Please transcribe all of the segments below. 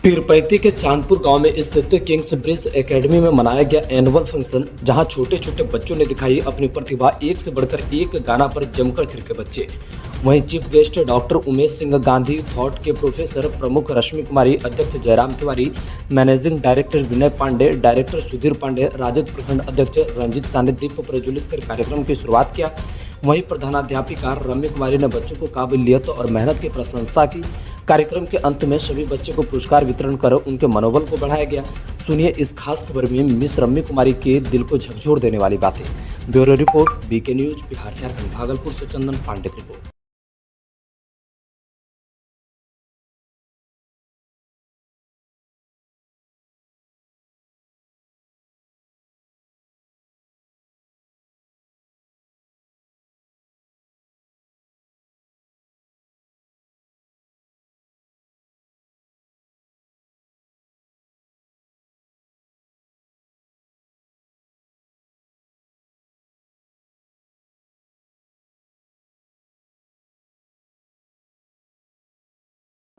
पीरपैंती के चांदपुर गांव में स्थित किंग्स ब्रिज एकेडमी में मनाया गया एनुअल फंक्शन, जहां छोटे छोटे बच्चों ने दिखाई अपनी प्रतिभा। एक से बढ़कर एक गाना पर जमकर थिरके बच्चे। वहीं chief guest doctor Umesh Singh Gandhi, thought के प्रोफेसर प्रमुख रश्मि कुमारी, अध्यक्ष जयराम तिवारी, मैनेजिंग डायरेक्टर विनय पांडे, डायरेक्टर सुधीर पांडे, राजद प्रखंड अध्यक्ष रंजित सा ने दीप प्रज्वलित कर कार्यक्रम की शुरुआत किया। वहीं प्रधानाध्यापिका रम्य कुमारी ने बच्चों को काबिलियत और मेहनत की प्रशंसा की। कार्यक्रम के अंत में सभी बच्चों को पुरस्कार वितरण कर उनके मनोबल को बढ़ाया गया। सुनिए इस खास खबर में मिस रम्य कुमारी के दिल को झकझोर देने वाली बातें। Bureau report, BK news, Bihar Jharkhand. Bhagalpur से चंदन पांडे की रिपोर्ट।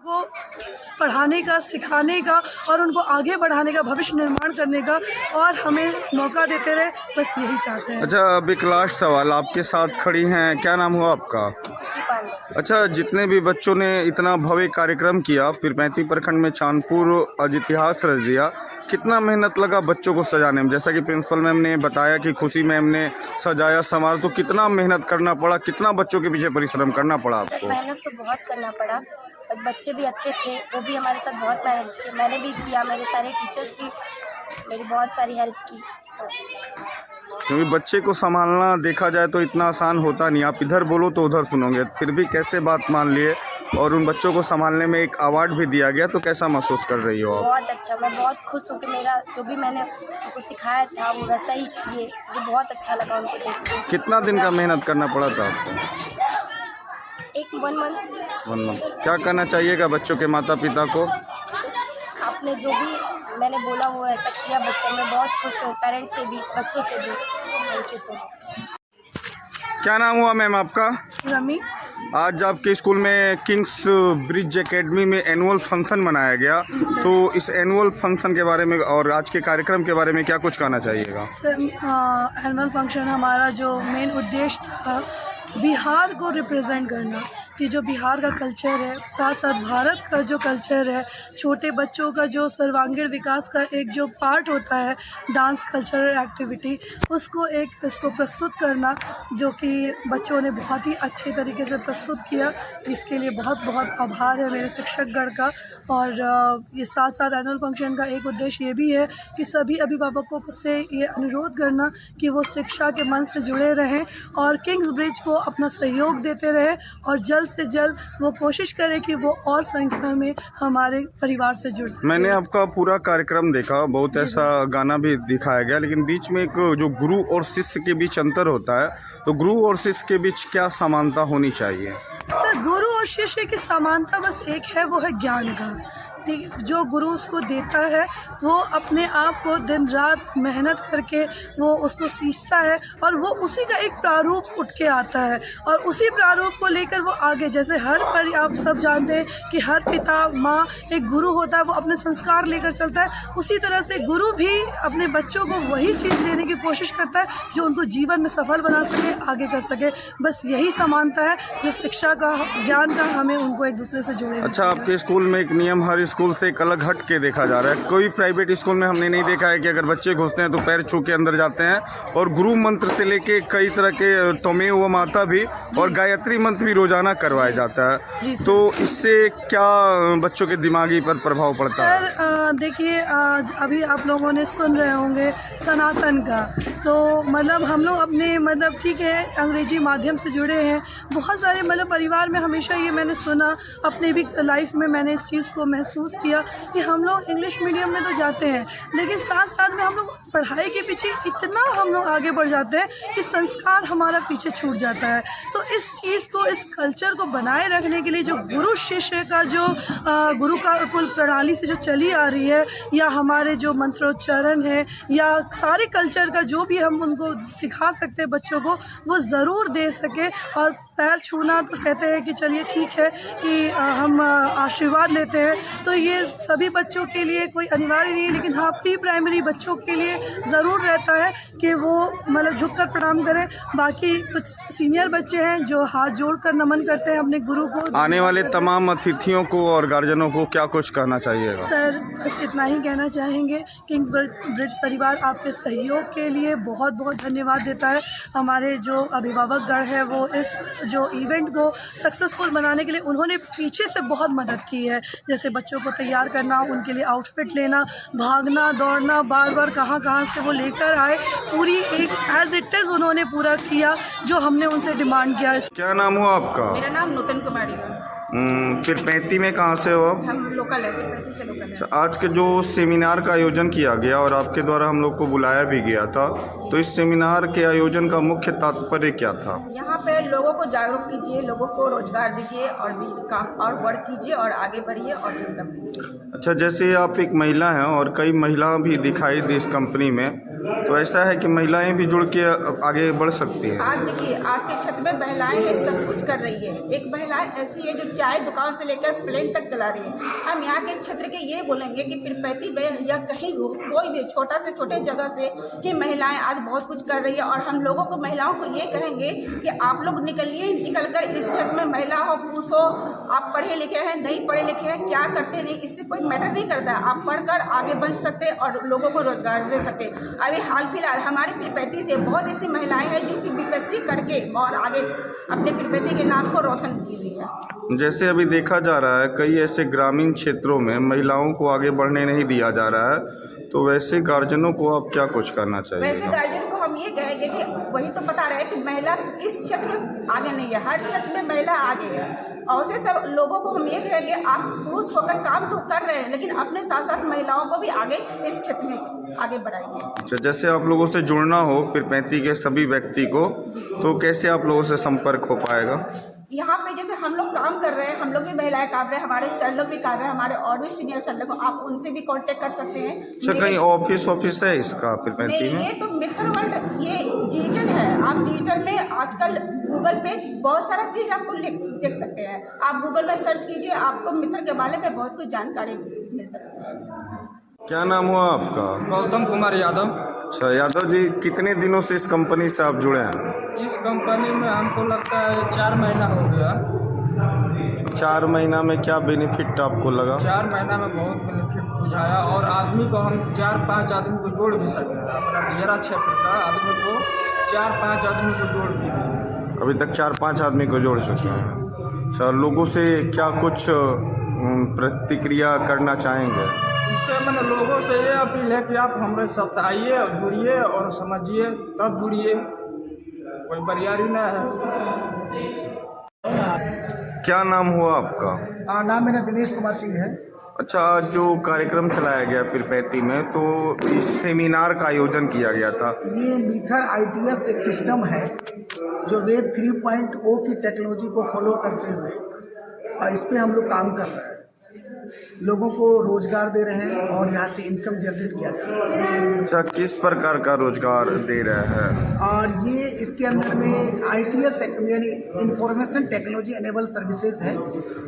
को पढ़ाने का, सिखाने का और उनको आगे बढ़ाने का, भविष्य निर्माण करने का और हमें मौका देते रहे, बस यही चाहते हैं। अच्छा, अब एक लास्ट सवाल, आपके साथ खड़ी हैं, क्या नाम हुआ आपका? अच्छा, जितने भी बच्चों ने इतना भव्य कार्यक्रम किया, पीरपैंती प्रखंड में चांदपुर आज इतिहास रच दिया, कितना मेहनत लगा बच्चों को सजाने में? जैसा कि प्रिंसिपल मैम ने बताया कि खुशी मैम ने सजाया समारोह, तो कितना मेहनत करना पड़ा, कितना बच्चों के पीछे परिश्रम करना पड़ा आपको? मेहनत तो बहुत करना पड़ा और बच्चे भी अच्छे थे, वो भी हमारे साथ बहुत मेहनत की, मैंने भी किया, मेरे सारे टीचर्स भी मेरी बहुत सारी हेल्प की। क्योंकि बच्चे को संभालना देखा जाए तो इतना आसान होता नहीं, आप इधर बोलो तो उधर सुनोगे, फिर भी कैसे बात मान लिए और उन बच्चों को संभालने में एक अवार्ड भी दिया गया, तो कैसा महसूस कर रही हो आप? बहुत अच्छा, मैं बहुत खुश हूँ कि मेरा जो भी मैंने उनको सिखाया था वो वैसा ही किए, मुझे बहुत अच्छा लगा उनको देख के। कितना दिन का मेहनत करना पड़ा था आपको? एक 1 मंथ। क्या कहना चाहिएगा बच्चों के माता पिता को? आपने जो भी मैंने बोला वो ऐसा किया, बच्चों में बहुत खुश हूँ, पेरेंट्स से भी, बच्चों से भी। Thank you so much. क्या नाम हुआ मैम आपका? रमी। आज आपके स्कूल में किंग्स ब्रिज एकेडमी में एनुअल फंक्शन मनाया गया, तो इस एनुअल फंक्शन के बारे में और आज के कार्यक्रम के बारे में क्या कुछ कहना चाहिएगा? सर, एनुअल फंक्शन हमारा जो मेन उद्देश्य था, बिहार को रिप्रेजेंट करना, कि जो बिहार का कल्चर है, साथ साथ भारत का जो कल्चर है, छोटे बच्चों का जो सर्वांगीण विकास का एक जो पार्ट होता है, डांस कल्चरल एक्टिविटी, उसको प्रस्तुत करना, जो कि बच्चों ने बहुत ही अच्छे तरीके से प्रस्तुत किया। इसके लिए बहुत बहुत आभार है मेरे शिक्षकगण का। और ये साथ साथ एनुअल फंक्शन का एक उद्देश्य ये भी है कि सभी अभिभावकों से ये अनुरोध करना कि वो शिक्षा के मन से जुड़े रहें और किंग्स ब्रिज को अपना सहयोग देते रहें और जल्द से जल्द वो कोशिश करें कि वो और संख्या में हमारे परिवार से जुड़ सकें। मैंने आपका पूरा कार्यक्रम देखा, बहुत ऐसा गाना भी दिखाया गया, लेकिन बीच में एक जो गुरु और शिष्य के बीच अंतर होता है, तो गुरु और शिष्य के बीच क्या समानता होनी चाहिए? सर, गुरु और शिष्य की समानता बस एक है, वो है ज्ञान का। जो गुरु उसको देता है वो अपने आप को दिन रात मेहनत करके वो उसको सीखता है और वो उसी का एक प्रारूप उठ के आता है और उसी प्रारूप को लेकर वो आगे, जैसे आप सब जानते हैं कि हर पिता माँ एक गुरु होता है, वो अपने संस्कार लेकर चलता है, उसी तरह से गुरु भी अपने बच्चों को वही चीज़ देने की कोशिश करता है जो उनको जीवन में सफल बना सके, आगे कर सके। बस यही समानता है जो शिक्षा का, ज्ञान का, हमें उनको एक दूसरे से जोड़े। अच्छा, आपके स्कूल में एक नियम हर स्कूल से एक अलग हट के देखा जा रहा है। कोई प्राइवेट स्कूल में हमने नहीं देखा है कि अगर बच्चे घुसते हैं तो पैर छू के अंदर जाते हैं, और गुरु मंत्र से लेके कई तरह के त्वमेव व माता भी और गायत्री मंत्र भी रोजाना करवाया जाता है, तो इससे क्या बच्चों के दिमागी पर प्रभाव पड़ता है? सर, देखिए, अभी आप लोगों ने सुन रहे होंगे सनातन का, तो मतलब हम लोग अपने ठीक है अंग्रेजी माध्यम से जुड़े हैं, बहुत सारे परिवार में हमेशा ये मैंने सुना, अपने भी लाइफ में मैंने इस चीज़ को महसूस किया कि हम लोग इंग्लिश मीडियम में तो जाते हैं, लेकिन साथ साथ में हम लोग पढ़ाई के पीछे इतना हम लोग आगे बढ़ जाते हैं कि संस्कार हमारा पीछे छूट जाता है। तो इस चीज़ को, इस कल्चर को बनाए रखने के लिए जो गुरु शिष्य का जो गुरु का कुल प्रणाली से जो चली आ रही है, या हमारे जो मंत्रोच्चारण है, या सारे कल्चर का जो भी हम उनको सिखा सकते हैं बच्चों को, वो ज़रूर दे सके। और पैर छूना तो कहते हैं कि चलिए ठीक है कि हम आशीर्वाद लेते हैं, तो ये सभी बच्चों के लिए कोई अनिवार्य नहीं है, लेकिन हाँ प्री प्राइमरी बच्चों के लिए ज़रूर रहता है कि वो मतलब झुककर प्रणाम करें। बाकी कुछ सीनियर बच्चे हैं जो हाथ जोड़कर नमन करते हैं अपने गुरु को। आने वाले तमाम अतिथियों को और गार्जियनों को क्या कुछ कहना चाहिएगा? सर बस इतना ही कहना चाहेंगे, किंग्स ब्रिज परिवार आपके सहयोग के लिए बहुत बहुत धन्यवाद देता है। हमारे जो अभिभावकगण है वो इस जो इवेंट को सक्सेसफुल बनाने के लिए उन्होंने पीछे से बहुत मदद की है, जैसे बच्चों को तैयार करना, उनके लिए आउटफिट लेना, भागना दौड़ना, बार बार कहाँ से वो लेकर आए, पूरी एक एज इट इज़ उन्होंने पूरा किया जो हमने उनसे डिमांड किया। क्या नाम हुआ आपका? मेरा नाम नूतन कुमारी है। फिर 35 में कहाँ से हो आप? हम लोकल है, प्रति से लोकल है। अच्छा, आज के जो सेमिनार का आयोजन किया गया और आपके द्वारा हम लोग को बुलाया भी गया था, तो इस सेमिनार के आयोजन का मुख्य तात्पर्य क्या था? यहाँ पे लोगों को जागरूक कीजिए, लोगों को रोजगार दीजिए और भी काम और वर्क कीजिए और आगे बढ़िए और इनकम कीजिए। अच्छा, जैसे आप एक महिला हैं और कई महिला भी दिखाई दी इस कंपनी में, तो ऐसा है कि महिलाएं भी जुड़ के आगे बढ़ सकती हैं? आज देखिए, आज के क्षेत्र में महिलाएं हैं, सब कुछ कर रही है। एक महिलाएं ऐसी है जो चाय दुकान से लेकर प्लेन तक चला रही है। हम यहाँ के क्षेत्र के ये बोलेंगे कि पीरपैंती में या कहीं कोई भी छोटा से छोटे जगह से कि महिलाएं आज बहुत कुछ कर रही है। और हम लोगों को, महिलाओं को ये कहेंगे कि आप लोग निकलकर इस क्षेत्र में महिला हो पुरुष हो, आप पढ़े लिखे हैं नहीं पढ़े लिखे हैं, क्या करते नहीं, इससे कोई मैटर नहीं करता है। आप पढ़कर आगे बढ़ सकते और लोगों को रोजगार दे सकते। अभी हाल फिलहाल हमारे पीरपैंती से बहुत ऐसी महिलाएं हैं जो बीपीएससी करके और आगे अपने पीरपैंती के नाम को रोशन की हुई है। जैसे अभी देखा जा रहा है कई ऐसे ग्रामीण क्षेत्रों में महिलाओं को आगे बढ़ने नहीं दिया जा रहा है, तो वैसे गार्जियनों को आप क्या कुछ करना चाहिए? वैसे गार्जियन को हम ये कहेंगे कि वही तो बता रहे हैं कि महिला किस क्षेत्र में आगे नहीं है, हर क्षेत्र में महिला आगे है। और उसे सब लोगों को हम ये कहेंगे, आप पुरुष होकर काम तो कर रहे हैं लेकिन अपने साथ साथ महिलाओं को भी आगे इस क्षेत्र में आगे बढ़ाएंगे। अच्छा, जैसे आप लोगों से जुड़ना हो पीरपैंती के सभी व्यक्ति को, तो कैसे आप लोगों से संपर्क हो पाएगा? यहाँ पे जैसे हम लोग काम कर रहे हैं, हम लोग भी महिलाएं काम रहे हैं, हमारे सर लोग भी कर रहे हैं, हमारे और भी सीनियर सर लोग, आप उनसे भी कांटेक्ट कर सकते हैं। अच्छा, कहीं ऑफिस है इसका पीरपैंती में? ये तो मित्र वर्ल्ड ये डिजिटल है। आप डिजिटल में आजकल गूगल पे बहुत सारा चीज़ आपको देख सकते हैं। आप गूगल में सर्च कीजिए, आपको मित्र के बारे में बहुत कुछ जानकारी मिल सकती है। क्या नाम हुआ आपका? गौतम कुमार यादव। अच्छा यादव जी, कितने दिनों से इस कंपनी से आप जुड़े हैं? इस कंपनी में हमको लगता है 4 महीना हो गया। 4 महीना में क्या बेनिफिट आपको लगा? 4 महीना में बहुत बेनिफिट बुझाया और आदमी को हम 4-5 आदमी को जोड़ भी सके। अपना डेरा क्षेत्र का आदमी को 4-5 आदमी को जोड़ भी दिए। अभी तक 4-5 आदमी को जोड़ चुके हैं। अच्छा, लोगों से क्या कुछ प्रतिक्रिया करना चाहेंगे? इससे मैंने लोगों से ये अपील है कि आप हमारे साथ आइए और जुड़िए और समझिए, तब जुड़िए, कोई बरियारी ना है। क्या नाम हुआ आपका? नाम मेरा दिनेश कुमार सिंह है। अच्छा, आज जो कार्यक्रम चलाया गया पीरपैंती में, तो इस सेमिनार का आयोजन किया गया था। ये मीथर ITS एक सिस्टम है जो वेब 3.0 की टेक्नोलॉजी को फॉलो करते हुए इस पे हम लोग काम कर रहे हैं, लोगों को रोजगार दे रहे हैं और यहाँ से इनकम जनरेट किया जा रहा है। अच्छा, किस प्रकार का रोजगार दे रहे हैं? और ये इसके अंदर में ITS यानी इंफॉर्मेशन टेक्नोलॉजी एनेबल सर्विसेज है।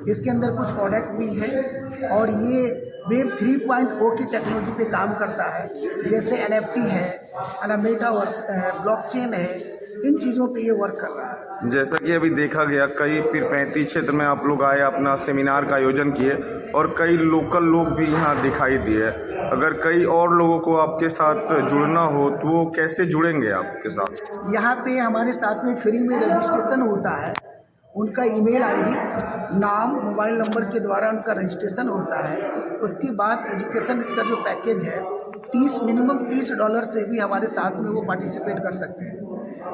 इसके अंदर कुछ प्रोडक्ट भी है और ये वेब 3.0 की टेक्नोलॉजी पे काम करता है, जैसे NFT है, मेटावर्स है, ब्लॉकचेन है, इन चीज़ों पे ये वर्क कर रहा है। जैसा कि अभी देखा गया, कई पीरपैंती क्षेत्र में आप लोग आए, अपना सेमिनार का आयोजन किए और कई लोकल लोग भी यहाँ दिखाई दिए। अगर कई और लोगों को आपके साथ जुड़ना हो तो वो कैसे जुड़ेंगे आपके साथ? यहाँ पे हमारे साथ में फ्री में रजिस्ट्रेशन होता है। उनका ईमेल ID, नाम, मोबाइल नंबर के द्वारा उनका रजिस्ट्रेशन होता है। उसके बाद एजुकेशन, इसका जो पैकेज है मिनिमम $30 से भी हमारे साथ में वो पार्टिसिपेट कर सकते हैं।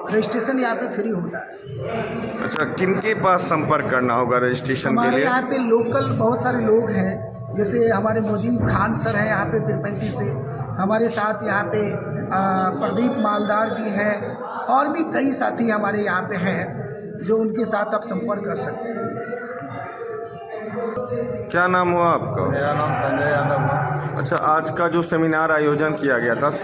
रजिस्ट्रेशन यहाँ पे फ्री होता है। अच्छा, किनके पास संपर्क करना होगा रजिस्ट्रेशन के हमारे लिए? यहाँ पे लोकल बहुत सारे लोग हैं, जैसे हमारे मुजीब खान सर हैं यहाँ पे पीरपैंती से, हमारे साथ यहाँ पे प्रदीप मालदार जी हैं और भी कई साथी हमारे यहाँ पे हैं जो उनके साथ आप संपर्क कर सकते हैं। क्या नाम हुआ आपका? मेरा नाम संजय यादव है। अच्छा, आज का जो सेमिनार आयोजन किया गया था